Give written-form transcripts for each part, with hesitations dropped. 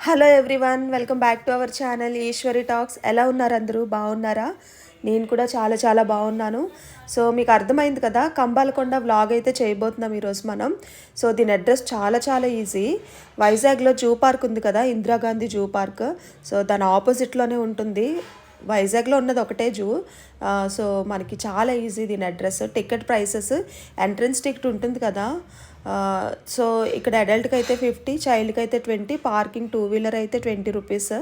Hello everyone, welcome back to our channel Eshwari talks. ఎలా ఉన్నారు అందరూ? బాగున్నారా? నేను కూడా చాలా చాలా బాగున్నాను. సో మీకు అర్థమైంది కదా, కంబాలకొండ వ్లాగ్ అయితే చేయబోతున్నాం ఈరోజు మనం. సో దీని అడ్రస్ చాలా చాలా ఈజీ. వైజాగ్లో జూ పార్క్ ఉంది కదా, ఇందిరాగాంధీ జూ పార్క్. సో దాని ఆపోజిట్లోనే ఉంటుంది. వైజాగ్లో ఉన్నది ఒకటే జూ. సో మనకి చాలా ఈజీ దీని address. Ticket prices, entrance ticket ఉంటుంది కదా. సో ఇక్కడ అడల్ట్కి అయితే 50, చైల్డ్కి అయితే 20, పార్కింగ్ టూ వీలర్ అయితే 20 రూపీస్,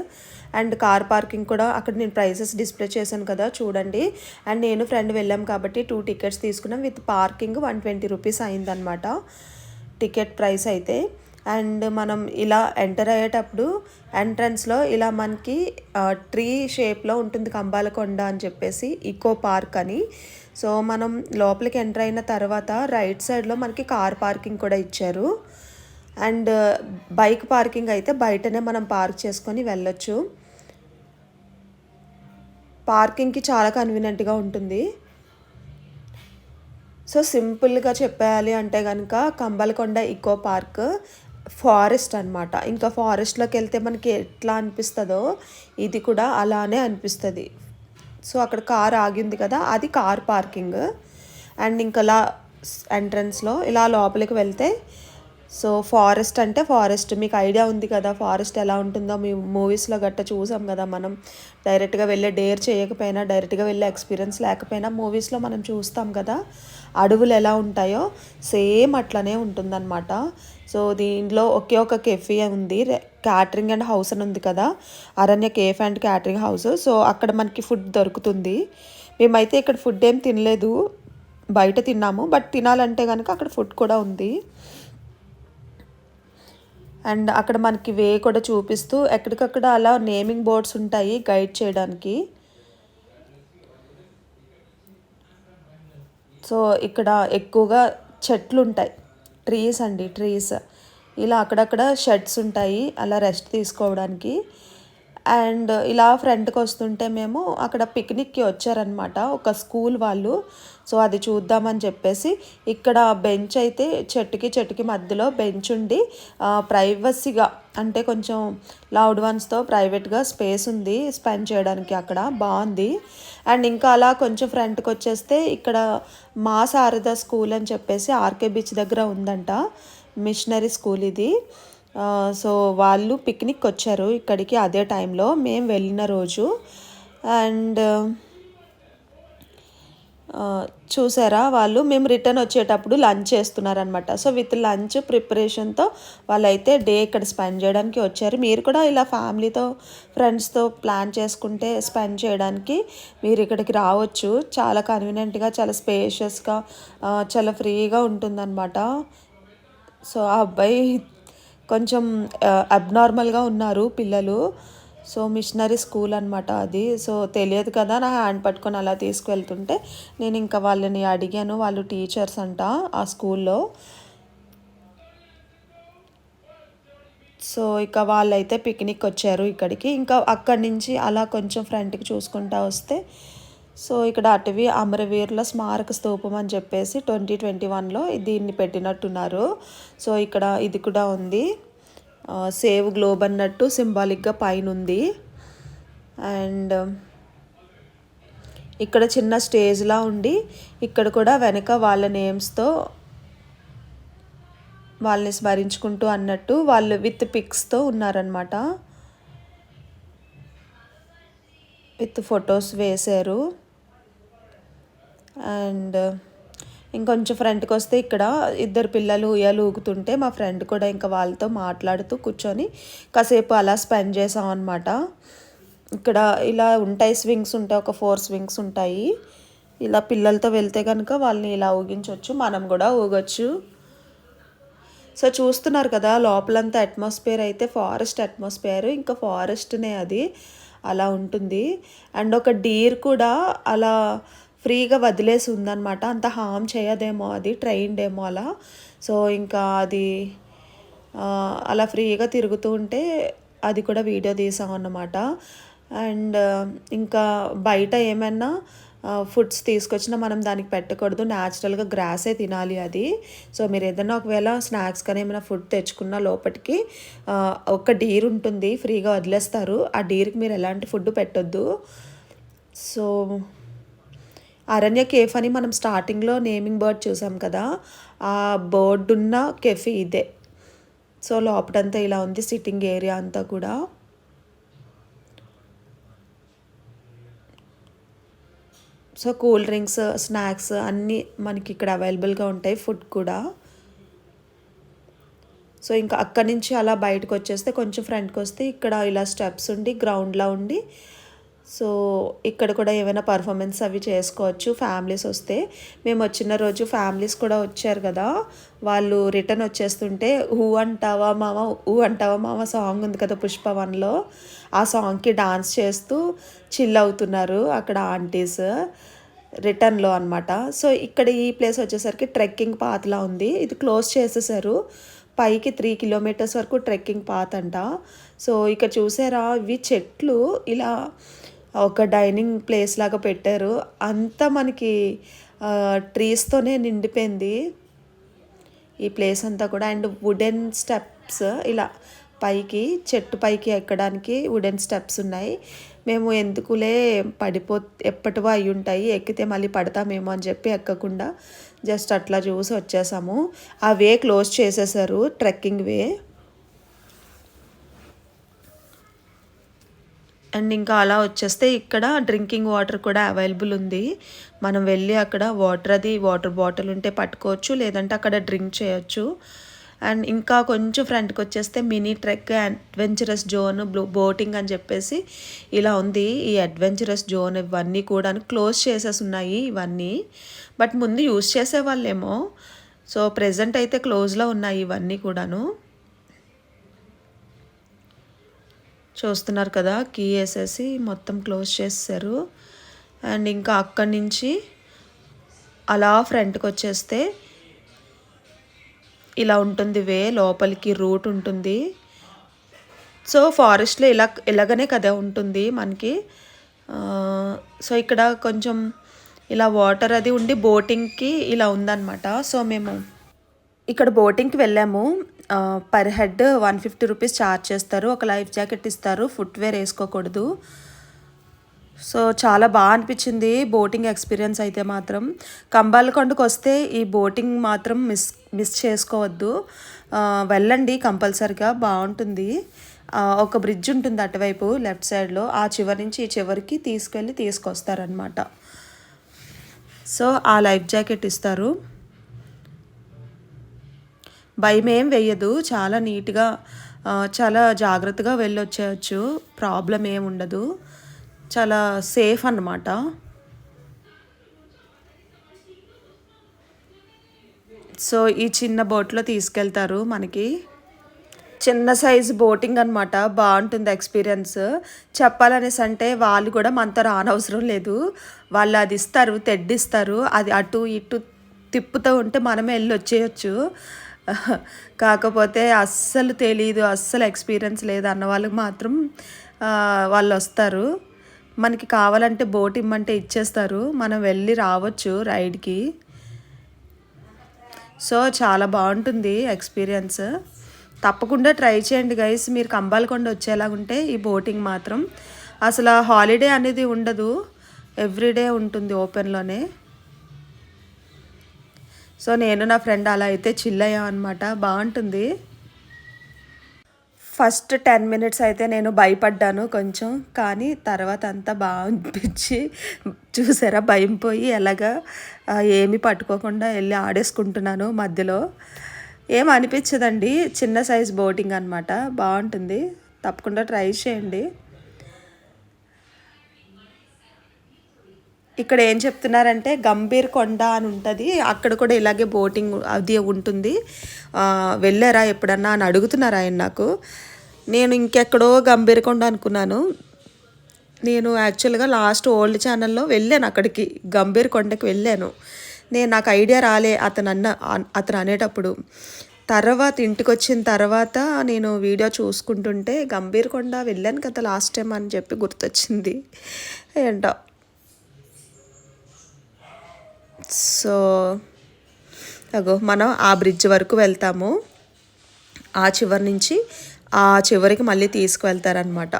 అండ్ కార్ పార్కింగ్ కూడా అక్కడ నేను ప్రైసెస్ డిస్ప్లే చేశాను కదా, చూడండి. అండ్ నేను ఫ్రెండ్ వెళ్ళాం కాబట్టి 2 టికెట్స్ తీసుకున్నాం. విత్ పార్కింగ్ 120 రూపీస్ అయిందనమాట టికెట్ ప్రైస్ అయితే. అండ్ మనం ఇలా ఎంటర్ అయ్యేటప్పుడు ఎంట్రన్స్లో ఇలా మనకి ట్రీ షేప్లో ఉంటుంది కంబాలకొండ అని చెప్పేసి, ఈకో పార్క్ అని. సో మనం లోపలికి ఎంటర్ అయిన తర్వాత రైట్ సైడ్లో మనకి కార్ పార్కింగ్ కూడా ఇచ్చారు. అండ్ బైక్ పార్కింగ్ అయితే బయటనే మనం పార్క్ చేసుకొని వెళ్ళొచ్చు. పార్కింగ్కి చాలా కన్వీనియంట్గా ఉంటుంది. సో సింపుల్గా చెప్పేయాలి అంటే కనుక కంబాలకొండ ఈకో పార్క్ ఫారెస్ట్ అనమాట. ఇంకా ఫారెస్ట్లోకి వెళ్తే మనకి ఎట్లా అనిపిస్తుందో ఇది కూడా అలానే అనిపిస్తుంది. సో అక్కడ కార్ ఆగింది కదా, అది కార్ పార్కింగ్. అండ్ ఇంకా అలా ఎంట్రన్స్లో ఇలా లోపలికి వెళ్తే, సో ఫారెస్ట్ అంటే ఫారెస్ట్ మీకు ఐడియా ఉంది కదా, ఫారెస్ట్ ఎలా ఉంటుందో మీ మూవీస్లో గట్ట చూసాం కదా మనం. డైరెక్ట్గా వెళ్ళే డేర్ చేయకపోయినా, డైరెక్ట్గా వెళ్ళే ఎక్స్పీరియన్స్ లేకపోయినా మూవీస్లో మనం చూస్తాం కదా అడవులు ఎలా ఉంటాయో, సేమ్ అట్లనే ఉంటుందన్నమాట. సో దీంట్లో ఒకే ఒక కెఫే ఉంది, క్యాటరింగ్ అండ్ హౌస్ అని ఉంది కదా, అరణ్య cafe and catering house. So అక్కడ మనకి ఫుడ్ దొరుకుతుంది. మేమైతే ఇక్కడ ఫుడ్ ఏం తినలేదు, బయట తిన్నాము. బట్ తినాలంటే కనుక అక్కడ ఫుడ్ కూడా ఉంది. అండ్ అక్కడ మనకి వే కూడా చూపిస్తూ ఎక్కడికక్కడ అలా నేమింగ్ బోర్డ్స్ ఉంటాయి గైడ్ చేయడానికి. సో ఇక్కడ ఎక్కువగా చెట్లు ఉంటాయి, ట్రీస్ అండి, ట్రీస్. ఇలా అక్కడక్కడ షెడ్స్ ఉంటాయి అలా రెస్ట్ తీసుకోవడానికి. అండ్ ఇలా ఫ్రంట్కి వస్తుంటే మేము అక్కడ పిక్నిక్కి వచ్చారనమాట ఒక స్కూల్ వాళ్ళు. సో అది చూద్దామని చెప్పేసి ఇక్కడ బెంచ్ అయితే చెట్టుకి మధ్యలో బెంచ్ ఉండి ప్రైవసీగా, అంటే కొంచెం లౌడ్ వన్స్తో ప్రైవేట్గా స్పేస్ ఉంది స్పెండ్ చేయడానికి, అక్కడ బాగుంది. అండ్ ఇంకా అలా కొంచెం ఫ్రంట్కి వచ్చేస్తే ఇక్కడ మా శారద స్కూల్ అని చెప్పేసి ఆర్కే బీచ్ దగ్గర ఉందంట, మిషనరీ స్కూల్ ఇది. సో వాళ్ళు పిక్నిక్ వచ్చారు ఇక్కడికి అదే టైంలో మేము వెళ్ళిన రోజు. అండ్ చూసారా, వాళ్ళు మేము రిటర్న్ వచ్చేటప్పుడు లంచ్ చేస్తున్నారనమాట. సో విత్ లంచ్ ప్రిపరేషన్తో వాళ్ళైతే డే ఇక్కడ స్పెండ్ చేయడానికి వచ్చారు. మీరు కూడా ఇలా ఫ్యామిలీతో ఫ్రెండ్స్తో ప్లాన్ చేసుకుంటే స్పెండ్ చేయడానికి మీరు ఇక్కడికి రావచ్చు. చాలా కన్వీనియంట్గా, చాలా స్పేషియస్గా, చాలా ఫ్రీగా ఉంటుందన్నమాట. సో ఆ అబ్బాయి కొంచెం అబ్నార్మల్గా ఉన్నారు పిల్లలు. సో మిషనరీ స్కూల్ అనమాట అది. సో తెలియదు కదా, నా హ్యాండ్ పట్టుకొని అలా తీసుకువెళ్తుంటే నేను ఇంకా వాళ్ళని అడిగాను, వాళ్ళు టీచర్స్ అంట ఆ స్కూల్లో. సో ఇక వాళ్ళైతే పిక్నిక్ వచ్చారు ఇక్కడికి. ఇంకా అక్కడి నుంచి అలా కొంచెం ఫ్రంట్కి చూసుకుంటా వస్తే, సో ఇక్కడ అటవీ అమరవీరుల స్మారక స్తూపం అని చెప్పేసి 2021లో దీన్ని పెట్టినట్టున్నారు. సో ఇక్కడ ఇది కూడా ఉంది, సేవ్ గ్లోబ్ అన్నట్టు సింబాలిక్గా పైన ఉంది. అండ్ ఇక్కడ చిన్న స్టేజ్లా ఉండి ఇక్కడ కూడా వెనక వాళ్ళ నేమ్స్తో వాళ్ళని స్మరించుకుంటూ అన్నట్టు వాళ్ళు విత్ పిక్స్తో ఉన్నారనమాట, విత్ ఫొటోస్ వేశారు. అండ్ ఇంకొంచెం ఫ్రంట్కి వస్తే ఇక్కడ ఇద్దరు పిల్లలు ఉయ్యాలు ఊగుతుంటే మా ఫ్రెండ్ కూడా ఇంకా వాళ్ళతో మాట్లాడుతూ కూర్చొని కాసేపు అలా స్పెండ్ చేసాం అనమాట. ఇక్కడ ఇలా ఉంటాయి స్వింగ్స్ ఉంటాయి, ఒక 4 స్వింగ్స్ ఉంటాయి. ఇలా పిల్లలతో వెళ్తే కనుక వాళ్ళని ఇలా ఊగించవచ్చు, మనం కూడా ఊగొచ్చు. సో చూస్తున్నారు కదా లోపలంతా అట్మాస్ఫియర్ అయితే ఫారెస్ట్ అట్మాస్ఫియర్, ఇంకా ఫారెస్ట్నే అది అలా ఉంటుంది. అండ్ ఒక డీర్ కూడా అలా ఫ్రీగా వదిలేసి ఉందన్నమాట, అంత హామ్ చేయదేమో, అది ట్రైన్డ్ ఏమో అలా. సో ఇంకా అది అలా ఫ్రీగా తిరుగుతూ ఉంటే అది కూడా వీడియో తీసాం అన్నమాట. అండ్ ఇంకా బయట ఏమైనా ఫుడ్స్ తీసుకొచ్చినా మనం దానికి పెట్టకూడదు, న్యాచురల్గా గ్రాసే తినాలి అది. సో మీరు ఏదైనా ఒకవేళ స్నాక్స్ కానీ ఏమైనా ఫుడ్ తెచ్చుకున్న లోపలికి ఒక డీర్ ఉంటుంది, ఫ్రీగా వదిలేస్తారు. ఆ డీర్కి మీరు ఎలాంటి ఫుడ్ పెట్టొద్దు. సో అరణ్య కేఫ్ అని మనం స్టార్టింగ్లో నేమింగ్ బోర్డ్ చూసాం కదా, ఆ బోర్డు ఉన్న కెఫే ఇదే. సో లోపటంతా ఇలా ఉంది, సిట్టింగ్ ఏరియా అంతా కూడా. సో కూల్ డ్రింక్స్, స్నాక్స్ అన్నీ మనకి ఇక్కడ అవైలబుల్గా ఉంటాయి, ఫుడ్ కూడా. సో ఇంకా అక్కడి నుంచి అలా బయటకు వచ్చేస్తే కొంచెం ఫ్రంట్కి వస్తే ఇక్కడ ఇలా స్టెప్స్ ఉండి గ్రౌండ్లా ఉండి, సో ఇక్కడ కూడా ఏమైనా పర్ఫార్మెన్స్ అవి చేసుకోవచ్చు ఫ్యామిలీస్ వస్తే. మేము వచ్చిన రోజు ఫ్యామిలీస్ కూడా వచ్చారు కదా, వాళ్ళు రిటర్న్ వచ్చేస్తుంటే ఊ అంటావా మామ సాంగ్ ఉంది కదా పుష్ప 1లో, ఆ సాంగ్కి డాన్స్ చేస్తూ చిల్ అవుతున్నారు అక్కడ ఆంటీస్ రిటర్న్లో అనమాట. సో ఇక్కడ ఈ ప్లేస్ వచ్చేసరికి ట్రెక్కింగ్ పాత్లా ఉంది, ఇది క్లోజ్ చేసేసారు. పైకి 3 కిలోమీటర్స్ వరకు ట్రెక్కింగ్ పాత్ అంట. సో ఇక్కడ చూసారా, ఇవి చెట్లు ఇలా ఒక డైనింగ్ ప్లేస్ లాగా పెట్టారు, అంతా మనకి ట్రీస్తోనే నిండిపోయింది ఈ ప్లేస్ అంతా కూడా. అండ్ వుడెన్ స్టెప్స్ ఇలా పైకి, చెట్టు పైకి ఎక్కడానికి వుడెన్ స్టెప్స్ ఉన్నాయి. మేము ఎందుకులే ఎప్పటివో అయి ఉంటాయి, ఎక్కితే మళ్ళీ పడతామేమో అని చెప్పి ఎక్కకుండా జస్ట్ అట్లా చూసి వచ్చేసాము. ఆ వే క్లోజ్ చేసేసారు, ట్రెక్కింగ్ వే. అండ్ ఇంకా అలా వచ్చేస్తే ఇక్కడ డ్రింకింగ్ వాటర్ కూడా అవైలబుల్ ఉంది. మనం వెళ్ళి అక్కడ వాటర్ బాటిల్ ఉంటే పట్టుకోవచ్చు, లేదంటే అక్కడ డ్రింక్ చేయొచ్చు. అండ్ ఇంకా కొంచెం ఫ్రంట్కి వచ్చేస్తే mini trek, adventurous zone, boating అని చెప్పేసి ఇలా ఉంది. ఈ అడ్వెంచరస్ జోన్ ఇవన్నీ కూడా క్లోజ్ చేసేసి ఉన్నాయి ఇవన్నీ, బట్ ముందు యూజ్ చేసేవాళ్ళేమో. సో ప్రెజెంట్ అయితే క్లోజ్లో ఉన్నాయి ఇవన్నీ కూడాను. చూస్తున్నారు కదా, కీ వేసేసి మొత్తం క్లోజ్ చేస్తారు. అండ్ ఇంకా అక్కడి నుంచి అలా ఫ్రంట్కి వచ్చేస్తే ఇలా ఉంటుంది వే, లోపలికి రూట్ ఉంటుంది. సో ఫారెస్ట్లో ఇలాగనే కదా ఉంటుంది మనకి. సో ఇక్కడ కొంచెం ఇలా వాటర్ అది ఉండి బోటింగ్కి ఇలా ఉందన్నమాట. సో మేము ఇక్కడ బోటింగ్కి వెళ్ళాము. పర్ హెడ్ 150 రూపీస్ ఛార్జ్ చేస్తారు, ఒక లైఫ్ జాకెట్ ఇస్తారు, ఫుట్వేర్ వేసుకోకూడదు. సో చాలా బాగా అనిపించింది బోటింగ్ ఎక్స్పీరియన్స్ అయితే మాత్రం. కంబాలకొండకు వస్తే ఈ బోటింగ్ మాత్రం మిస్ చేసుకోవద్దు, వెళ్ళండి కంపల్సరిగా, బాగుంటుంది. ఒక బ్రిడ్జ్ ఉంటుంది అటువైపు లెఫ్ట్ సైడ్లో, ఆ చివరి నుంచి ఈ చివరికి తీసుకొస్తారనమాట. సో ఆ లైఫ్ జాకెట్ ఇస్తారు. భయం ఏం వేయదు, చాలా నీట్గా చాలా జాగ్రత్తగా వెళ్ళొచ్చేయచ్చు, ప్రాబ్లం ఏం ఉండదు, చాలా సేఫ్ అన్నమాట. సో ఈ చిన్న బోట్లో తీసుకెళ్తారు మనకి, చిన్న సైజు బోటింగ్ అనమాట, బాగుంటుంది ఎక్స్పీరియన్స్. చెప్పాలనేసి అంటే వాళ్ళు కూడా మనతో రానవసరం లేదు, వాళ్ళు అది ఇస్తారు, తెడ్డిస్తారు, అది అటు ఇటు తిప్పుతూ ఉంటే మనమే వెళ్ళి వచ్చేయచ్చు. కాకపోతే అస్సలు తెలీదు, అస్సలు ఎక్స్పీరియన్స్ లేదు అన్న వాళ్ళకి మాత్రం వాళ్ళు వస్తారు. మనకి కావాలంటే బోట్ ఇమ్మంటే ఇచ్చేస్తారు, మనం వెళ్ళి రావచ్చు రైడ్కి. సో చాలా బాగుంటుంది ఎక్స్పీరియన్స్, తప్పకుండా ట్రై చేయండి గైస్. మీరు కంబాలకొండ వచ్చేలాగుంటే ఈ బోటింగ్ మాత్రం అసలు హాలిడే అనేది ఉండదు, ఎవ్రీడే ఉంటుంది ఓపెన్లోనే. సో నేను నా ఫ్రెండ్ అలా అయితే చిల్ అయ్యాం అనమాట, బాగుంటుంది. ఫస్ట్ 10 మినిట్స్ అయితే నేను భయపడ్డాను కొంచెం, కానీ తర్వాత అంతా బాగా అనిపించి, చూసారా భయం పోయి ఎలాగా ఏమీ పట్టుకోకుండా వెళ్ళి ఆడేసుకుంటున్నాను మధ్యలో. ఏం అనిపించదండి, చిన్న సైజ్ బోటింగ్ అనమాట, బాగుంటుంది, తప్పకుండా ట్రై చేయండి. ఇక్కడ ఏం చెప్తున్నారంటే గంభీర్ కొండ అని ఉంటుంది, అక్కడ కూడా ఇలాగే బోటింగ్ అది ఉంటుంది, వెళ్ళారా ఎప్పుడన్నా అని అడుగుతున్నారు ఆయన నాకు. నేను ఇంకెక్కడో గంభీర్ కొండ అనుకున్నాను. నేను యాక్చువల్గా లాస్ట్ ఓల్డ్ ఛానల్లో వెళ్ళాను, అక్కడికి గంభీర్ కొండకి వెళ్ళాను. నాకు ఐడియా రాలే అతను అనేటప్పుడు. తర్వాత ఇంటికి వచ్చిన తర్వాత నేను వీడియో చూసుకుంటుంటే గంభీర్ కొండ వెళ్ళాను కదా లాస్ట్ టైం అని చెప్పి గుర్తొచ్చింది. ఏంటో సో అగో మనం ఆ బ్రిడ్జ్ వరకు వెళ్తాము. ఆ చివరి నుంచి ఆ చివరికి మళ్ళీ తీసుకువెళ్తారనమాట.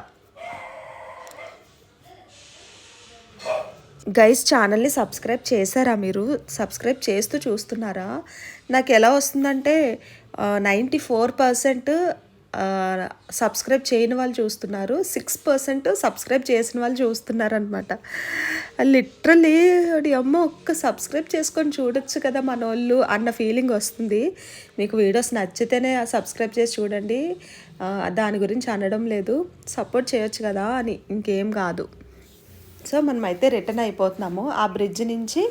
గైస్, ఛానల్ని సబ్స్క్రైబ్ చేశారా మీరు? సబ్స్క్రైబ్ చేస్తూ చూస్తున్నారా? నాకు ఎలా వస్తుందంటే 94% సబ్స్క్రైబ్ చేయని వాళ్ళు చూస్తున్నారు, 6% సబ్స్క్రైబ్ చేసిన వాళ్ళు చూస్తున్నారు అనమాట. లిటరలీ అమ్మ, ఒక్క సబ్స్క్రైబ్ చేసుకొని చూడొచ్చు కదా మన వాళ్ళు అన్న ఫీలింగ్ వస్తుంది. మీకు వీడియోస్ నచ్చితేనే సబ్స్క్రైబ్ చేసి చూడండి, దాని గురించి అనడం లేదు, సపోర్ట్ చేయొచ్చు కదా అని, ఇంకేం కాదు. సో మనమైతే రిటర్న్ అయిపోతున్నాము. ఆ బ్రిడ్జ్ నుంచి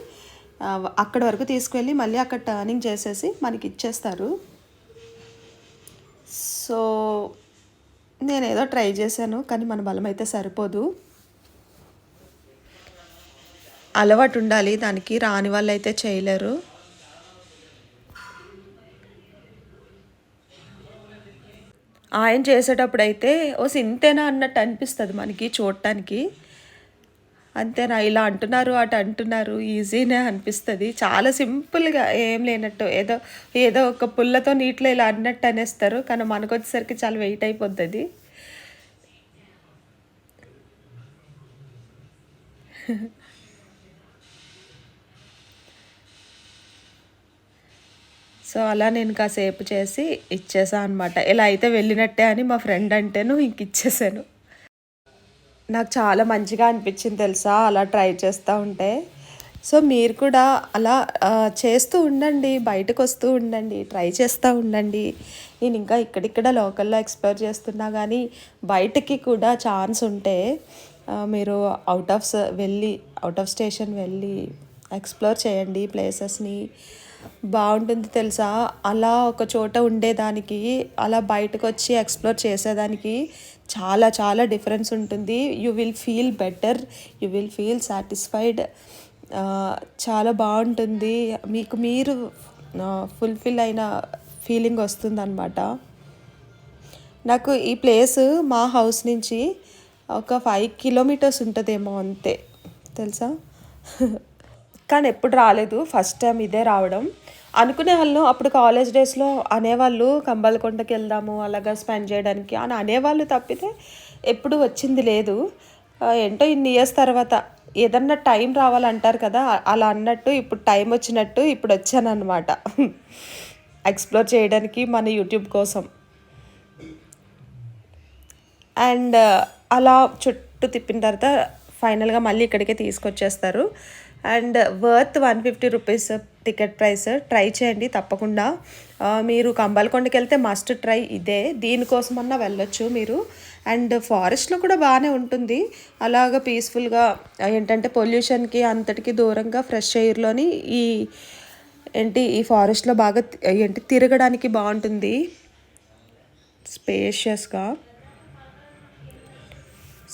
అక్కడ వరకు తీసుకువెళ్ళి మళ్ళీ అక్కడ టర్నింగ్ చేసేసి మనకి ఇచ్చేస్తారు. సో నేనేదో ట్రై చేశాను, కానీ మన బలం అయితే సరిపోదు. అలవాటు ఉండాలి దానికి, రాని వాళ్ళు అయితే చేయలేరు. ఆయన చేసేటప్పుడు అయితే ఓ సింతేనా అన్నట్టు అనిపిస్తుంది మనకి చూడటానికి. అంతేనా, ఇలా అంటున్నారు అటు అంటున్నారు, ఈజీనే అనిపిస్తుంది. చాలా సింపుల్గా ఏం లేనట్టు ఏదో ఏదో ఒక పుల్లతో నీటిలో ఇలా అన్నట్టు అనేస్తారు, కానీ మనకు వచ్చేసరికి చాలా వెయిట్ అయిపోతుంది. సో అలా నేను కాసేపు చేసి ఇచ్చేసాను అనమాట. ఇలా అయితే వెళ్ళినట్టే అని మా ఫ్రెండ్ అంటేను ఇంక ఇచ్చేసాను. నాకు చాలా మంచిగా అనిపించింది తెలుసా అలా ట్రై చేస్తూ ఉంటే. సో మీరు కూడా అలా చేస్తూ ఉండండి, బయటకు వస్తూ ఉండండి, ట్రై చేస్తూ ఉండండి. నేను ఇంకా ఇక్కడిక్కడ లోకల్లో ఎక్స్ప్లోర్ చేస్తున్నా, కానీ బయటకి కూడా ఛాన్స్ ఉంటే మీరు అవుట్ ఆఫ్ స్టేషన్ వెళ్ళి ఎక్స్ప్లోర్ చేయండి ప్లేసెస్ని. బాగుంటుంది తెలుసా, అలా ఒక చోట ఉండేదానికి అలా బయటకు వచ్చి ఎక్స్ప్లోర్ చేసేదానికి చాలా చాలా డిఫరెన్స్ ఉంటుంది. You will feel better, you will feel satisfied. చాలా బాగుంటుంది, మీకు మీరు ఫుల్ఫిల్ అయిన ఫీలింగ్ వస్తుందన్నమాట. నాకు ఈ ప్లేస్ మా హౌస్ నుంచి ఒక 5 కిలోమీటర్స్ ఉంటుందేమో అంతే తెలుసా. కానీ ఎప్పుడు రాలేదు, ఫస్ట్ టైం ఇదే రావడం. అనుకునే వాళ్ళు అప్పుడు కాలేజ్ డేస్లో అనేవాళ్ళు కంబలకొండకి వెళ్దాము అలాగా స్పెండ్ చేయడానికి అని అనేవాళ్ళు, తప్పితే ఎప్పుడు వచ్చింది లేదు. ఏంటో ఇన్ని ఇయర్స్ తర్వాత ఏదన్నా టైం రావాలంటారు కదా, అలా అన్నట్టు ఇప్పుడు టైం వచ్చినట్టు ఇప్పుడు వచ్చాను అనమాట ఎక్స్ప్లోర్ చేయడానికి మన యూట్యూబ్ కోసం. అండ్ అలా చుట్టూ తిప్పిన తర్వాత ఫైనల్గా మళ్ళీ ఇక్కడికే తీసుకొచ్చేస్తారు. And worth 150 rupees ticket price. Try చేయండి తప్పకుండా. మీరు కంబలకొండకి వెళ్తే మస్ట్ ట్రై ఇదే, దీనికోసమన్నా వెళ్ళొచ్చు మీరు. అండ్ ఫారెస్ట్లో కూడా బాగానే ఉంటుంది, అలాగ పీస్ఫుల్గా ఏంటంటే పొల్యూషన్కి అంతటికి దూరంగా ఫ్రెష్ ఎయిర్లోని ఈ ఫారెస్ట్లో బాగా తిరగడానికి బాగుంటుంది, స్పేషియస్గా.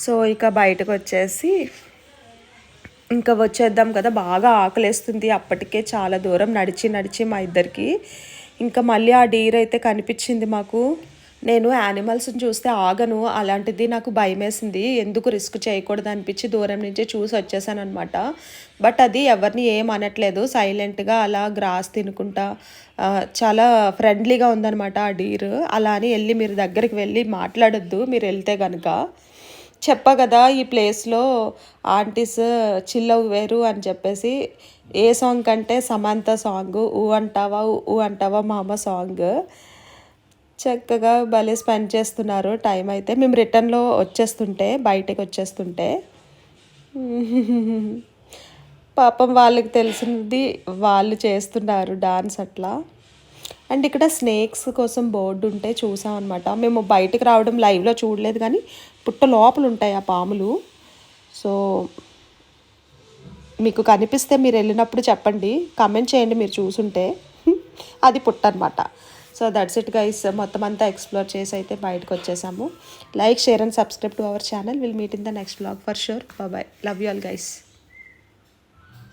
సో ఇక బయటకు వచ్చేసి ఇంకా వచ్చేద్దాం కదా, బాగా ఆకలేస్తుంది. అప్పటికే చాలా దూరం నడిచి మా ఇద్దరికి. ఇంకా మళ్ళీ ఆ డీర్ అయితే కనిపించింది మాకు. నేను యానిమల్స్ని చూస్తే ఆగను, అలాంటిది నాకు భయం వేసింది, ఎందుకు రిస్క్ చేయకూడదు అనిపించి దూరం నుంచి చూసి వచ్చేసాను అనమాట. బట్ అది ఎవరిని ఏం అనట్లేదు, సైలెంట్గా అలా గ్రాస్ తినుకుంటా చాలా ఫ్రెండ్లీగా ఉందన్నమాట ఆ డీర్. అలా అని వెళ్ళి మీరు దగ్గరికి వెళ్ళి మాట్లాడొద్దు మీరు వెళ్తే కనుక. చెప్పా కదా ఈ ప్లేస్లో ఆంటీస్ చిల్ అవ్వేరు అని చెప్పేసి. ఏ సాంగ్ కంటే సమంత సాంగ్ ఊ అంటావా మామ సాంగ్. చక్కగా భలే స్పెండ్ చేస్తున్నారు టైం అయితే. మేము రిటర్న్లో బయటకు వచ్చేస్తుంటే పాపం వాళ్ళకి తెలిసింది వాళ్ళు చేస్తున్నారు డాన్స్ అట్లా. అండ్ ఇక్కడ స్నేక్స్ కోసం బోర్డు ఉంటే చూసాం అనమాట. మేము బయటకు రావడం లైవ్లో చూడలేదు, కానీ పుట్ట లోపల ఉంటాయి ఆ పాములు. సో మీకు కనిపిస్తే మీరు వెళ్ళినప్పుడు చెప్పండి, కమెంట్ చేయండి మీరు చూసుంటే. అది పుట్ట అనమాట. సో దట్స్ ఇట్ గైస్, మొత్తం అంతా ఎక్స్ప్లోర్ చేసి అయితే బయటకు వచ్చేసాము. Like, share and subscribe to our channel. Will meet in the next vlog for sure. Bye, love you all guys.